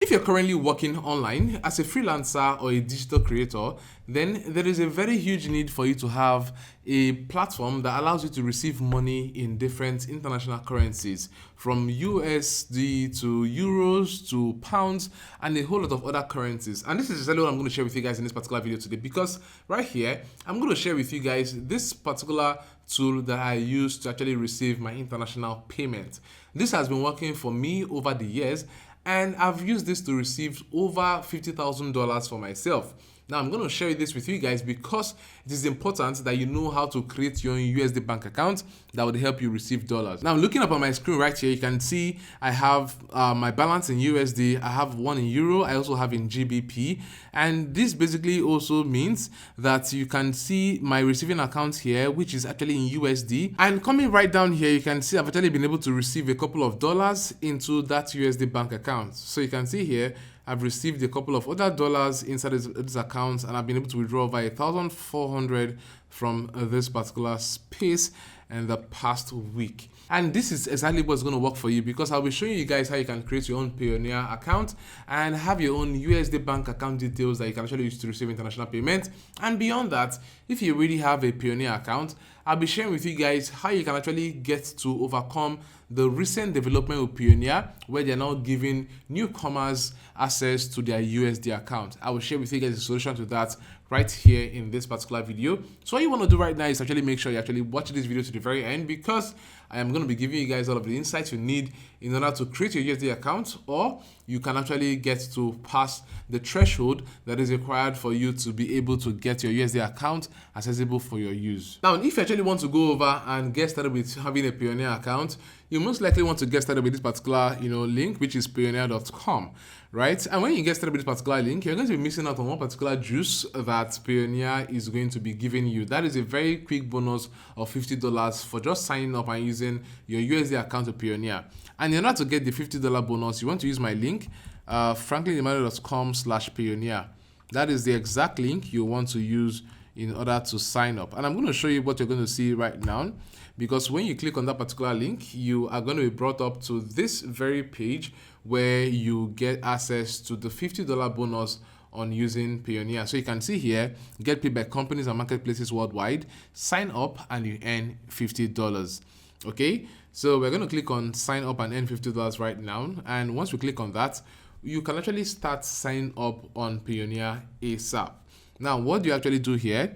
If you're currently working online as a freelancer or a digital creator, then there is a very huge need for you to have a platform that allows you to receive money in different international currencies, from USD to euros to pounds and a whole lot of other currencies. And this is exactly what I'm going to share with you guys in this particular video today, because right here I'm going to share with you guys this particular tool that I use to actually receive my international payment. This has been working for me over the years, and I've used this to receive over $50,000 for myself. Now I'm going to share this with you guys because it is important that you know how to create your own USD bank account that would help you receive dollars. Now looking up on my screen right here, you can see I have my balance in USD, I have one in Euro, I also have in GBP, and this basically also means that you can see my receiving account here, which is actually in USD, and coming right down here you can see I've actually been able to receive a couple of dollars into that USD bank account. So you can see here I've received a couple of other dollars inside this account, and I've been able to withdraw over 1,400 from this particular space in the past week. And this is exactly what's going to work for you, because I'll be showing you guys how you can create your own Payoneer account and have your own USD bank account details that you can actually use to receive international payment. And beyond that, if you already have a Payoneer account, I'll be sharing with you guys how you can actually get to overcome the recent development of Payoneer, where they're now giving newcomers access to their USD account. I will share with you guys a solution to that right here in this particular video. So what you want to do right now is actually make sure you actually watch this video to the very end, because I am going to be giving you guys all of the insights you need in order to create your USD account, or you can actually get to pass the threshold that is required for you to be able to get your USD account accessible for your use. Now, if you actually want to go over and get started with having a Payoneer account, you most likely want to get started with this particular link, which is payoneer.com, right? And when you get started with this particular link, you're going to be missing out on one particular juice that Payoneer is going to be giving you. That is a very quick bonus of $50 for just signing up and using your USD account to Payoneer. And in order to get the $50 bonus, you want to use my link, franklinemmanuel.com/Payoneer. That is the exact link you want to use in order to sign up. And I'm going to show you what you're going to see right now, because when you click on that particular link, you are going to be brought up to this very page where you get access to the $50 bonus on using Payoneer. So you can see here, get paid by companies and marketplaces worldwide, sign up and you earn $50. Okay, so we're going to click on sign up and earn $50 right now. And once we click on that, you can actually start signing up on Payoneer ASAP. Now, what do you actually do here?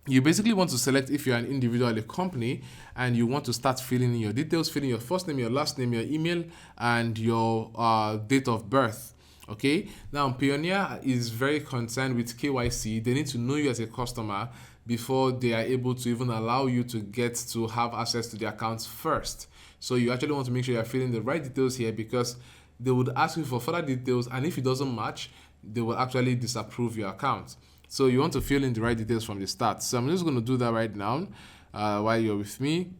You basically want to select if you're an individual or a company, and you want to start filling in your details, filling your first name, your last name, your email, and your date of birth. Okay, now Payoneer is very concerned with KYC. They need to know you as a customer before they are able to even allow you to get to have access to the accounts first. So you actually want to make sure you're filling the right details here, because they would ask you for further details, and if it doesn't match, they will actually disapprove your account. So you want to fill in the right details from the start. So I'm just going to do that right now while you're with me.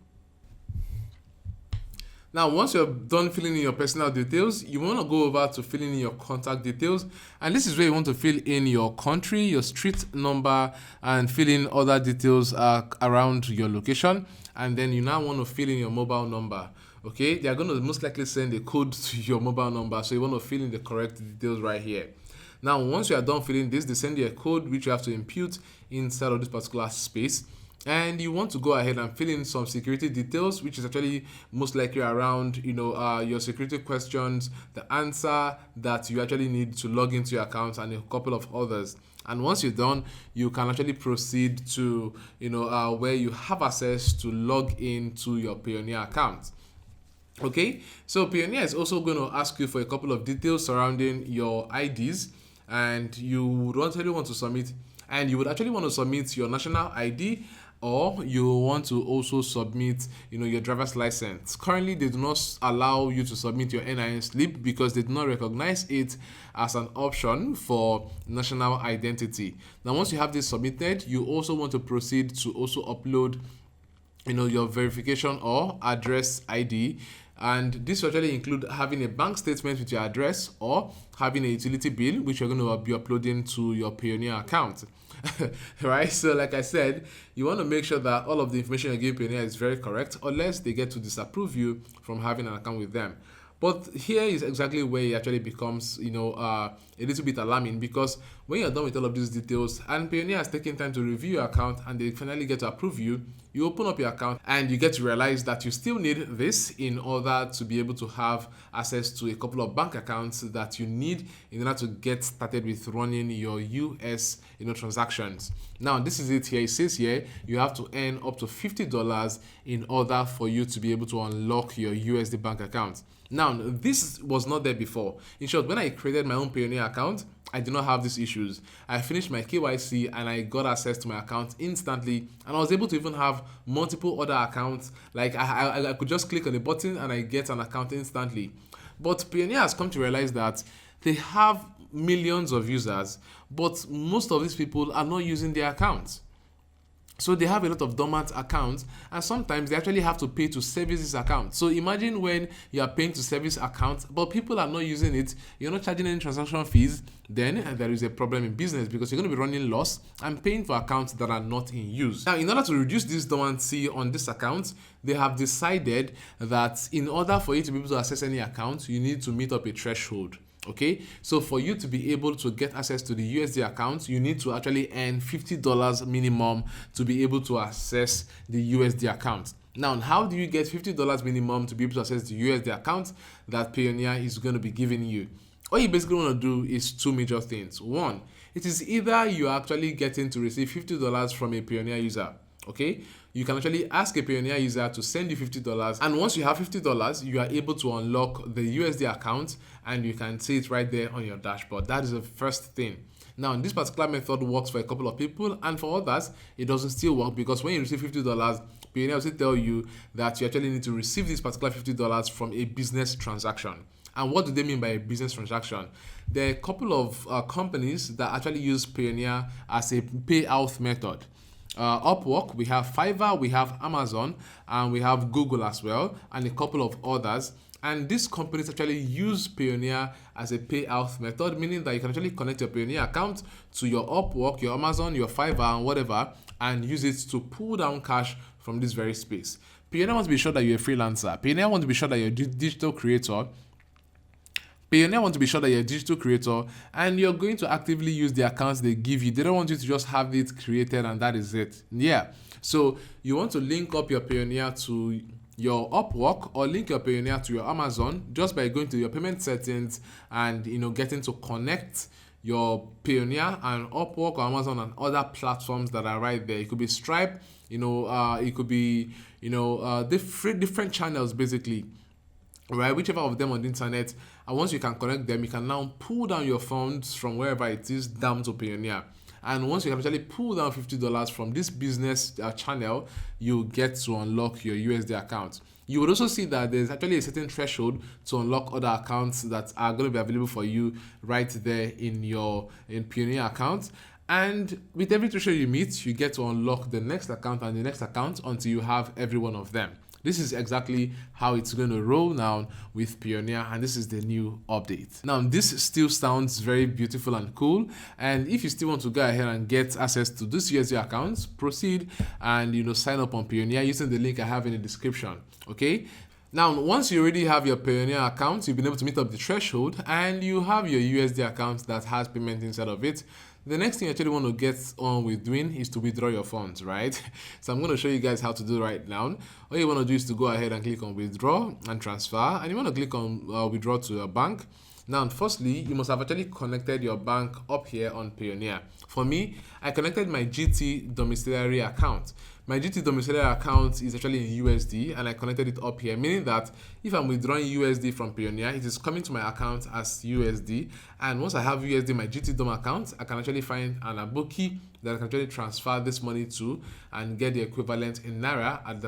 Now, once you're done filling in your personal details, you want to go over to filling in your contact details. And this is where you want to fill in your country, your street number, and fill in other details around your location. And then you now want to fill in your mobile number. Okay, they are going to most likely send a code to your mobile number. So you want to fill in the correct details right here. Now, once you are done filling this, they send you a code which you have to impute inside of this particular space. And you want to go ahead and fill in some security details, which is actually most likely around, your security questions, the answer that you actually need to log into your account, and a couple of others. And once you're done, you can actually proceed to, where you have access to log into your Payoneer account. Okay, so Payoneer is also going to ask you for a couple of details surrounding your IDs, and you would actually want to submit, your national ID, or you want to also submit, your driver's license. Currently, they do not allow you to submit your NIN slip because they do not recognize it as an option for national identity. Now, once you have this submitted, you also want to proceed to also upload, your verification or address ID. And this will actually include having a bank statement with your address, or having a utility bill, which you're going to be uploading to your Payoneer account. Right? So like I said, you want to make sure that all of the information you're giving Payoneer is very correct, unless they get to disapprove you from having an account with them. But here is exactly where it actually becomes, a little bit alarming, because when you're done with all of these details and Payoneer has taken time to review your account and they finally get to approve you, you open up your account and you get to realize that you still need this in order to be able to have access to a couple of bank accounts that you need in order to get started with running your US transactions. Now, this is it here. It says here you have to earn up to $50 in order for you to be able to unlock your USD bank account. Now, this was not there before. In short, when I created my own Payoneer account, I did not have these issues. I finished my KYC and I got access to my account instantly, and I was able to even have multiple other accounts. Like I could just click on the button and I get an account instantly. But Payoneer has come to realize that they have millions of users, but most of these people are not using their accounts. So they have a lot of dormant accounts, and sometimes they actually have to pay to service this account. So imagine when you are paying to service accounts, but people are not using it, you're not charging any transaction fees, then there is a problem in business, because you're going to be running loss and paying for accounts that are not in use. Now, in order to reduce this dormancy on this account, they have decided that in order for you to be able to access any account, you need to meet up a threshold. Okay, so for you to be able to get access to the USD account, you need to actually earn $50 minimum to be able to access the USD account. Now, how do you get $50 minimum to be able to access the USD account that Payoneer is going to be giving you? All you basically want to do is two major things. One, it is either you are actually getting to receive $50 from a Payoneer user. Okay, you can actually ask a Payoneer user to send you $50, and once you have $50, you are able to unlock the USD account and you can see it right there on your dashboard. That is the first thing. Now, this particular method works for a couple of people, and for others, it doesn't still work, because when you receive $50, Payoneer will still tell you that you actually need to receive this particular $50 from a business transaction. And what do they mean by a business transaction? There are a couple of companies that actually use Payoneer as a payout method. Upwork, we have Fiverr, we have Amazon, and we have Google as well, and a couple of others. And these companies actually use Payoneer as a payout method, meaning that you can actually connect your Payoneer account to your Upwork, your Amazon, your Fiverr, and whatever, and use it to pull down cash from this very space. Payoneer wants to be sure that you're a freelancer. Payoneer wants to be sure that you're a digital creator. Payoneer want to be sure that you're a digital creator and you're going to actively use the accounts they give you. They don't want you to just have it created and that is it. Yeah. So you want to link up your Payoneer to your Upwork or link your Payoneer to your Amazon just by going to your payment settings and getting to connect your Payoneer and Upwork or Amazon and other platforms that are right there. It could be Stripe, it could be different channels basically. Right, whichever of them on the internet, and once you can connect them, you can now pull down your funds from wherever it is down to Payoneer. And once you can actually pull down $50 from this business channel, you get to unlock your USD account. You would also see that there's actually a certain threshold to unlock other accounts that are going to be available for you right there in Payoneer account. And with every threshold you meet, you get to unlock the next account and the next account until you have every one of them. This is exactly how it's going to roll now with Payoneer, and this is the new update. Now, this still sounds very beautiful and cool, and if you still want to go ahead and get access to this USD accounts, proceed and sign up on Payoneer using the link I have in the description. Okay. Now, once you already have your Payoneer account, you've been able to meet up the threshold, and you have your USD account that has payment inside of it. The next thing you actually want to get on with doing is to withdraw your funds, right? So I'm going to show you guys how to do right now. All you want to do is to go ahead and click on withdraw and transfer, and you want to click on withdraw to your bank. Now, firstly, you must have actually connected your bank up here on Payoneer. For me, I connected my GT domiciliary account. My GT domiciliary account is actually in USD, and I connected it up here, meaning that if I'm withdrawing USD from Payoneer, it is coming to my account as USD. And once I have USD in my GT dom account, I can actually find an aboki that I can actually transfer this money to and get the equivalent in Naira at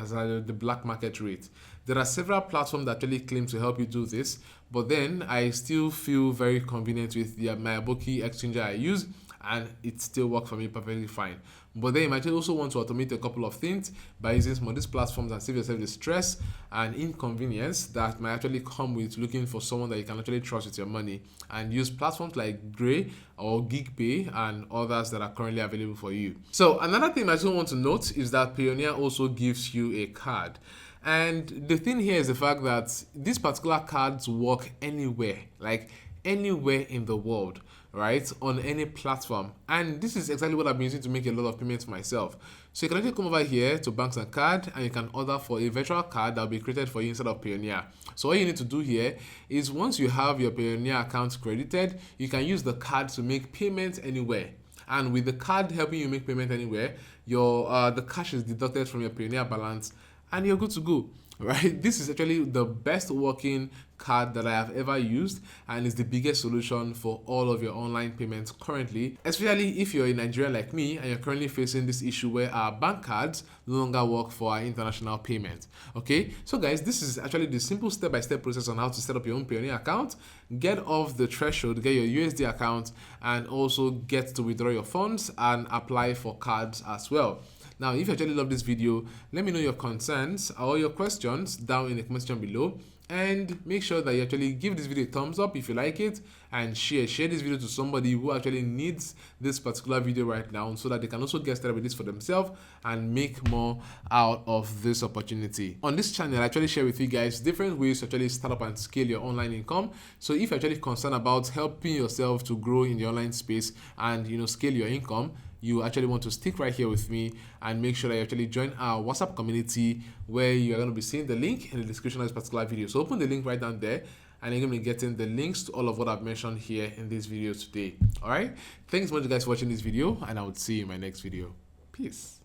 the black market rate. There are several platforms that actually claim to help you do this, but then I still feel very convenient with my aboki exchanger I use, and it still works for me perfectly fine. But then you might also want to automate a couple of things by using some of these platforms and save yourself the stress and inconvenience that might actually come with looking for someone that you can actually trust with your money, and use platforms like Gray or GigPay and others that are currently available for you. So another thing I just want to note is that Payoneer also gives you a card. And the thing here is the fact that these particular cards work anywhere, like anywhere in the world, right? On any platform. And this is exactly what I've been using to make a lot of payments for myself. So you can actually come over here to banks and card, and you can order for a virtual card that will be created for you instead of Payoneer. So all you need to do here is once you have your Payoneer account credited, you can use the card to make payments anywhere. And with the card helping you make payment anywhere, your the cash is deducted from your Payoneer balance and you're good to go, right? This is actually the best working card that I have ever used, and is the biggest solution for all of your online payments currently, especially if you're in Nigeria like me and you're currently facing this issue where our bank cards no longer work for our international payments. Okay, so guys, this is actually the simple step-by-step process on how to set up your own Payoneer account, get off the threshold, get your USD account, and also get to withdraw your funds and apply for cards as well. Now, if you actually love this video, let me know your concerns or your questions down in the comment section below, and make sure that you actually give this video a thumbs up if you like it, and share this video to somebody who actually needs this particular video right now, so that they can also get started with this for themselves and make more out of this opportunity. On this channel, I actually share with you guys different ways to actually start up and scale your online income. So if you're actually concerned about helping yourself to grow in the online space and scale your income, you actually want to stick right here with me and make sure that you actually join our WhatsApp community, where you're going to be seeing the link in the description of this particular video. So open the link right down there, and you're going to be getting the links to all of what I've mentioned here in this video today. All right. Thanks so much guys for watching this video, and I will see you in my next video. Peace.